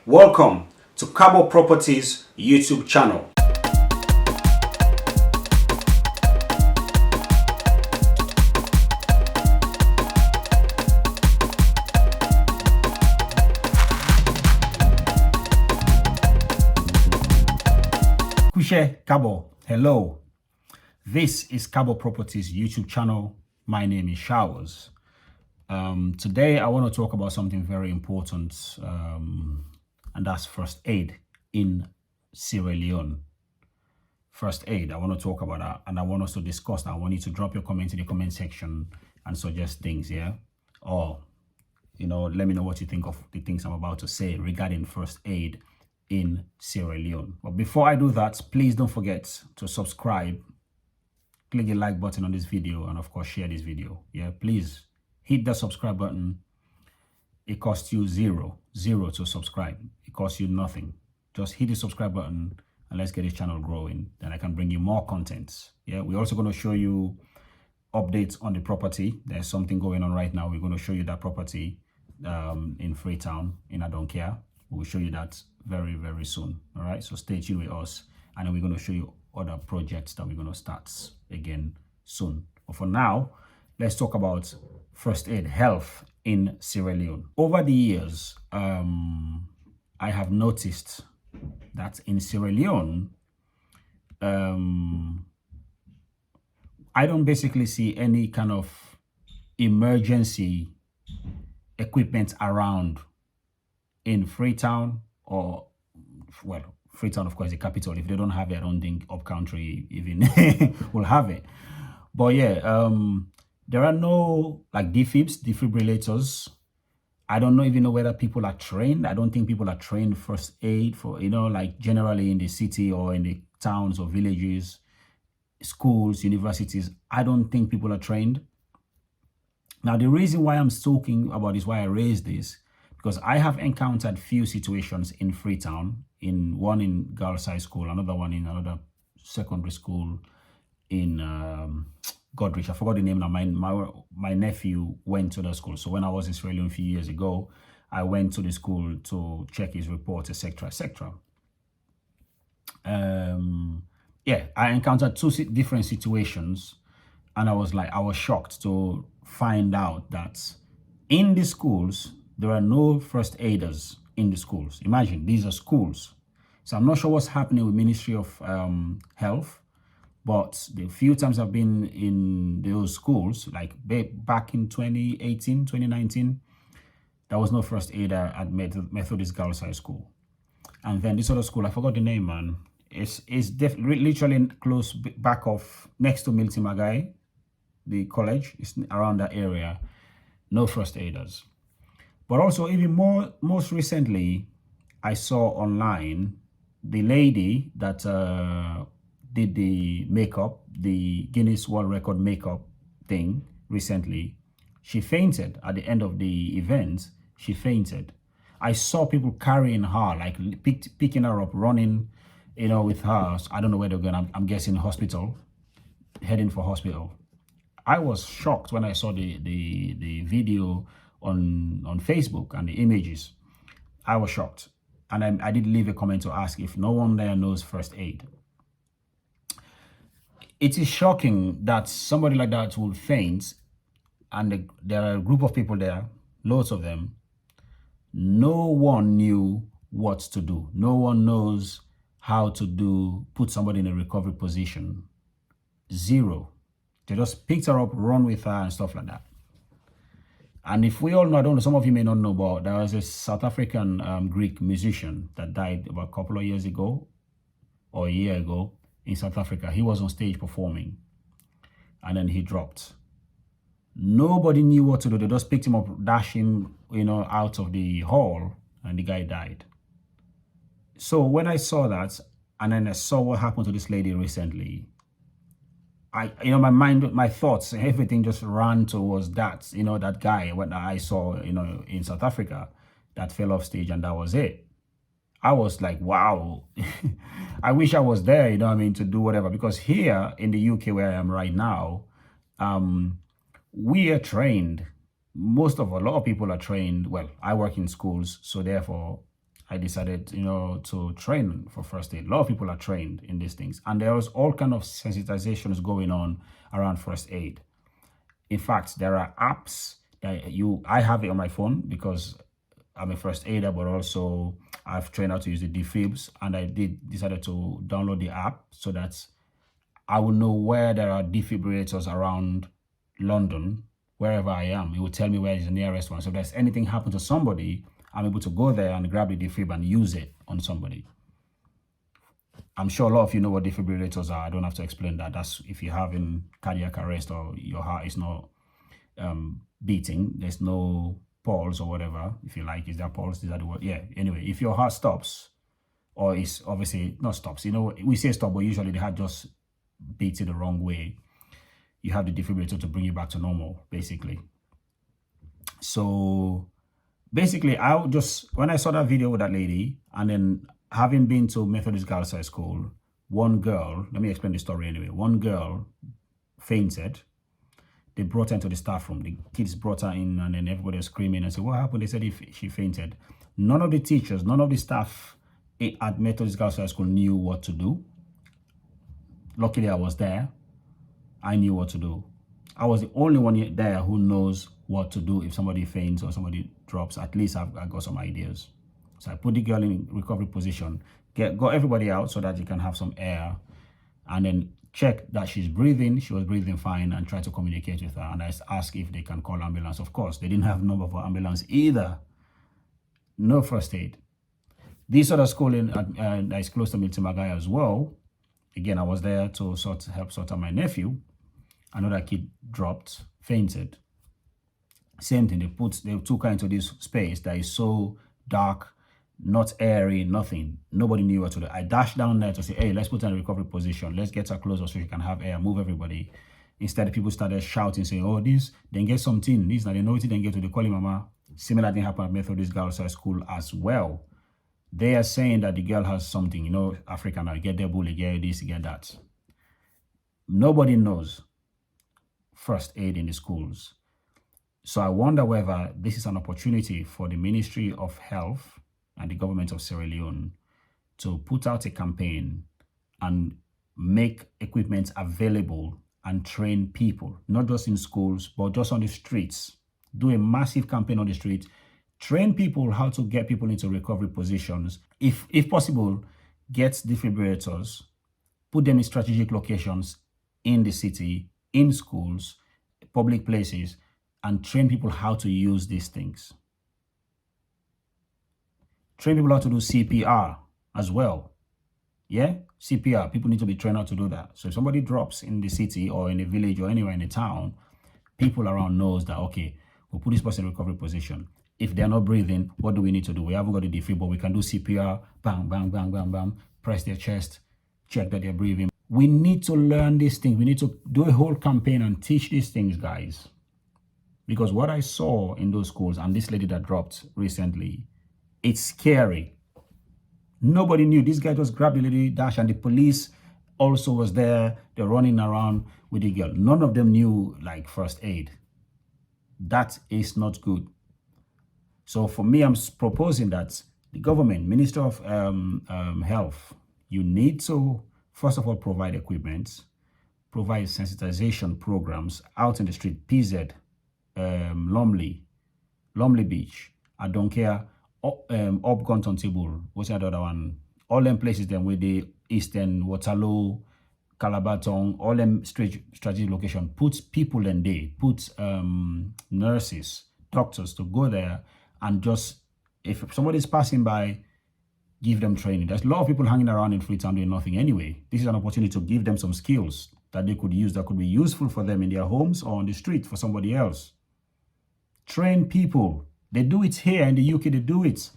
Welcome to Cabo Properties YouTube channel. Kushe Cabo, hello. This is Cabo Properties YouTube channel. My name is Showers. Today I want to talk about something very important, and that's first aid in Sierra Leone. First aid, I want to talk about that, and I want us to discuss that. I want you to drop your comments in the comment section and suggest things, yeah? Or, let me know what you think of the things I'm about to say regarding first aid in Sierra Leone. But before I do that, please don't forget to subscribe, click the like button on this video, and of course share this video. Yeah, please hit the subscribe button. It costs you zero to subscribe. It costs you nothing. Just hit the subscribe button and let's get this channel growing. Then I can bring you more content. Yeah, we're also going to show you updates on the property. There's something going on right now. We're going to show you that property in Freetown in Adonkia. We'll show you that very, very soon. All right, so stay tuned with us, and then we're going to show you other projects that we're going to start again soon. But for now, let's talk about first aid health in Sierra Leone. Over the years, I have noticed that in Sierra Leone, I don't basically see any kind of emergency equipment around in Freetown, or, well, Freetown, of course, is the capital. If they don't have it, I don't think upcountry even will have it. But yeah, there are no like defibrillators. I don't even know whether people are trained. I don't think people are trained first aid for, like generally in the city or in the towns or villages, schools, universities. I don't think people are trained. Now, the reason why I'm talking about this, why I raised this, because I have encountered few situations in Freetown, one in Girls High School, another one in another secondary school in Godrich. I forgot the name now. My nephew went to the school. So when I was in Sierra Leone a few years ago, I went to the school to check his reports, etc., etc. Yeah, I encountered two different situations, and I was shocked to find out that in the schools, there are no first aiders in the schools. Imagine, these are schools. So I'm not sure what's happening with Ministry of Health, but the few times I've been in those schools, like back in 2018, 2019, there was no first aider at Methodist Girls High School. And then this other school, I forgot the name, man. It's literally close back of, next to Milton Magai, the college. It's around that area. No first aiders. But also, even most recently, I saw online the lady that did the makeup, the Guinness World Record makeup thing recently. She fainted at the end of the event. She fainted. I saw people carrying her, like picking her up, running, with her. I don't know where they're going. I'm guessing hospital, heading for hospital. I was shocked when I saw the video on Facebook and the images. I was shocked. And I did leave a comment to ask if no one there knows first aid. It is shocking that somebody like that will faint, and there are a group of people there, loads of them. No one knew what to do. No one knows how to put somebody in a recovery position. Zero. They just picked her up, run with her and stuff like that. And if we all know, I don't know, some of you may not know, but there was a South African Greek musician that died about a couple of years ago, or a year ago, in South Africa. He was on stage performing, and then he dropped. Nobody knew what to do. They just picked him up, dashed him, out of the hall, and the guy died. So when I saw that, and then I saw what happened to this lady recently, my mind, my thoughts, everything just ran towards that, that guy, what I saw, in South Africa, that fell off stage, and that was it. I was like, wow, I wish I was there, to do whatever. Because here in the UK, where I am right now, we are trained. A lot of people are trained. Well, I work in schools, so therefore I decided, to train for first aid. A lot of people are trained in these things, and there was all kind of sensitizations going on around first aid. In fact, there are apps that I have it on my phone because I'm a first aider, but also I've trained how to use the defibs, and I decided to download the app so that I will know where there are defibrillators around London, wherever I am. It will tell me where is the nearest one. So if there's anything happen to somebody, I'm able to go there and grab the defib and use it on somebody. I'm sure a lot of you know what defibrillators are. I don't have to explain that. That's if you're having cardiac arrest or your heart is not beating, there's no pulse or whatever. If you like, is that pulse? Is that the word? Yeah. Anyway, if your heart stops, or is obviously not stops, we say stop, but usually the heart just beats it the wrong way. You have the defibrillator to bring you back to normal, basically. So basically, when I saw that video with that lady, and then having been to Methodist Girls High School, one girl, let me explain the story anyway. One girl fainted. They brought her into the staff room. The kids brought her in, and then everybody was screaming and said, what happened? They said if she fainted. None of the teachers, none of the staff at Methodist Girls High School knew what to do. Luckily, I was there. I knew what to do. I was the only one there who knows what to do if somebody faints or somebody drops. At least I got some ideas. So I put the girl in recovery position, got everybody out so that you can have some air, and then check that she's breathing. She was breathing fine, and try to communicate with her. And I asked if they can call ambulance. Of course, they didn't have number for ambulance either. No first aid. This other school that is close to Miltimagai as well. Again, I was there to help sort out my nephew. Another kid dropped, fainted. Same thing, they took her into this space that is so dark, not airy, nothing. Nobody knew what to do. I dashed down there to say, hey, let's put her in a recovery position. Let's get her closer so she can have air, move everybody. Instead, people started shouting, saying, oh, this, then get something. This, now they know it, then get to the calling mama. Similar thing happened at Methodist Girls High School as well. They are saying that the girl has something, African, now get their bully, get this, get that. Nobody knows first aid in the schools. So I wonder whether this is an opportunity for the Ministry of Health and the government of Sierra Leone to put out a campaign and make equipment available and train people, not just in schools, but just on the streets. Do a massive campaign on the street, train people how to get people into recovery positions. If possible, get defibrillators, put them in strategic locations in the city, in schools, public places, and train people how to use these things. Train people how to do CPR as well. Yeah, CPR, people need to be trained how to do that. So if somebody drops in the city or in a village or anywhere in the town, people around knows that, okay, we'll put this person in recovery position. If they're not breathing, what do we need to do? We haven't got the defib, but we can do CPR, bang, bang, bang, bang, bang, press their chest, check that they're breathing. We need to learn these things. We need to do a whole campaign and teach these things, guys. Because what I saw in those schools, and this lady that dropped recently, it's scary. Nobody knew. This guy just grabbed the lady, dash, and the police also was there. They're running around with the girl. None of them knew, like, first aid. That is not good. So for me, I'm proposing that the government, Minister of Health, you need to, first of all, provide equipment, provide sensitization programs out in the street, PZ, Lumley Beach, I don't care, up Gunton Table, what's the other one? All them places then with the Eastern, Waterloo, Calabaton, all them strategic location, puts people in there, puts nurses, doctors to go there and just, if somebody's passing by, give them training. There's a lot of people hanging around in Freetown doing nothing anyway. This is an opportunity to give them some skills that they could use, that could be useful for them in their homes or on the street for somebody else. Train people. They do it here in the UK, they do it.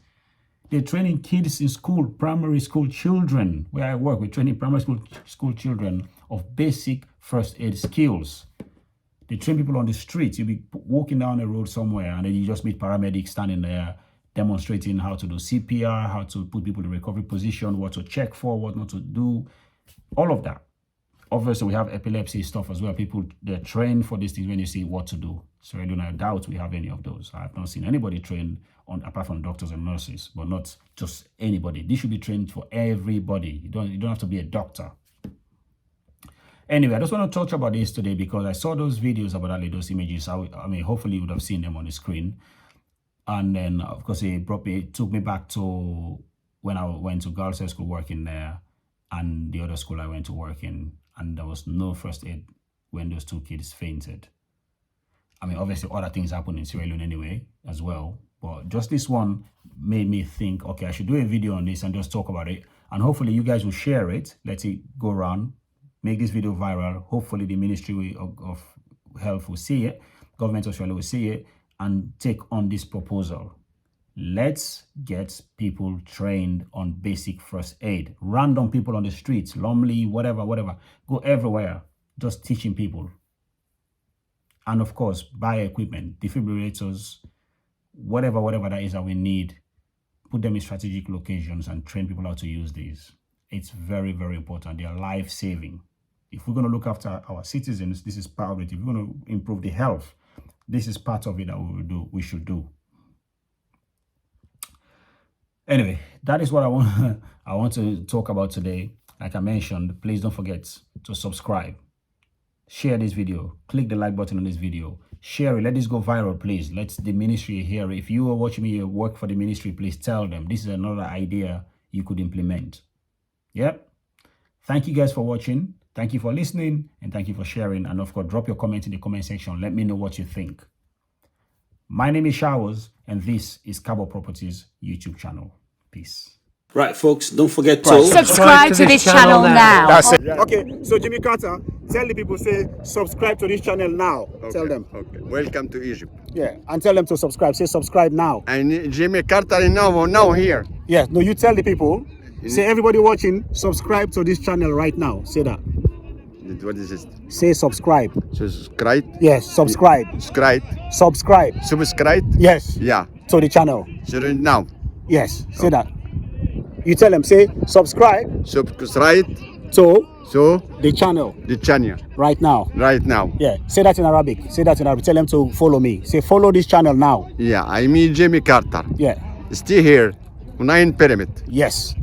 They're training kids in school, primary school children, where I work, we're training primary school children of basic first aid skills. They train people on the street. You'll be walking down the road somewhere and then you just meet paramedics standing there demonstrating how to do CPR, how to put people in recovery position, what to check for, what not to do, all of that. Obviously, we have epilepsy stuff as well. People, they're trained for these things when you see what to do. So I doubt we have any of those. I have not seen anybody trained on apart from doctors and nurses, but not just anybody. This should be trained for everybody. You don't have to be a doctor. Anyway, I just want to touch about this today because I saw those videos about those images. I mean, hopefully you would have seen them on the screen. And then, of course, it took me back to when I went to girls' high school working there and the other school I went to work in. And there was no first aid when those two kids fainted. I mean, obviously, other things happened in Sierra Leone anyway as well. But just this one made me think, okay, I should do a video on this and just talk about it. And hopefully you guys will share it. Let it go around. Make this video viral. Hopefully the Ministry of Health will see it. Government of Australia will see it and take on this proposal. Let's get people trained on basic first aid. Random people on the streets, Lumley, whatever. Go everywhere, just teaching people. And of course, buy equipment, defibrillators, whatever that is that we need. Put them in strategic locations and train people how to use these. It's very, very important. They are life-saving. If we're going to look after our citizens, this is part of it. If we're going to improve the health, this is part of it that we should do. Anyway, that is what I want to talk about today. Like I mentioned, please don't forget to subscribe. Share this video. Click the like button on this video. Share it. Let this go viral, please. Let the ministry hear it. If you are watching me work for the ministry, please tell them this is another idea you could implement. Yep. Thank you guys for watching. Thank you for listening, and thank you for sharing. And of course, drop your comment in the comment section. Let me know what you think. My name is Showers, and this is Cabo Properties YouTube channel. Peace. Right, folks, don't forget to subscribe to this channel now. That's it. Okay, so Jimmy Carter, tell the people, say subscribe to this channel now. Okay, tell them. Okay. Welcome to Egypt. Yeah, and tell them to subscribe. Say subscribe now. And Jimmy Carter now here. Yeah, no, you tell the people. Say everybody watching, subscribe to this channel right now. Say that. What is this? Say subscribe. Subscribe. Yes, subscribe. Subscribe. Subscribe. Subscribe. Yes. Yeah. To the channel. So now. Yes. Say that. You tell them. Say subscribe. Subscribe. To the channel. The channel. Right now. Right now. Yeah. Say that in Arabic. Say that in Arabic. Tell them to follow me. Say follow this channel now. Yeah. I mean Jimmy Carter. Yeah. Stay here. 9 pyramid. Yes.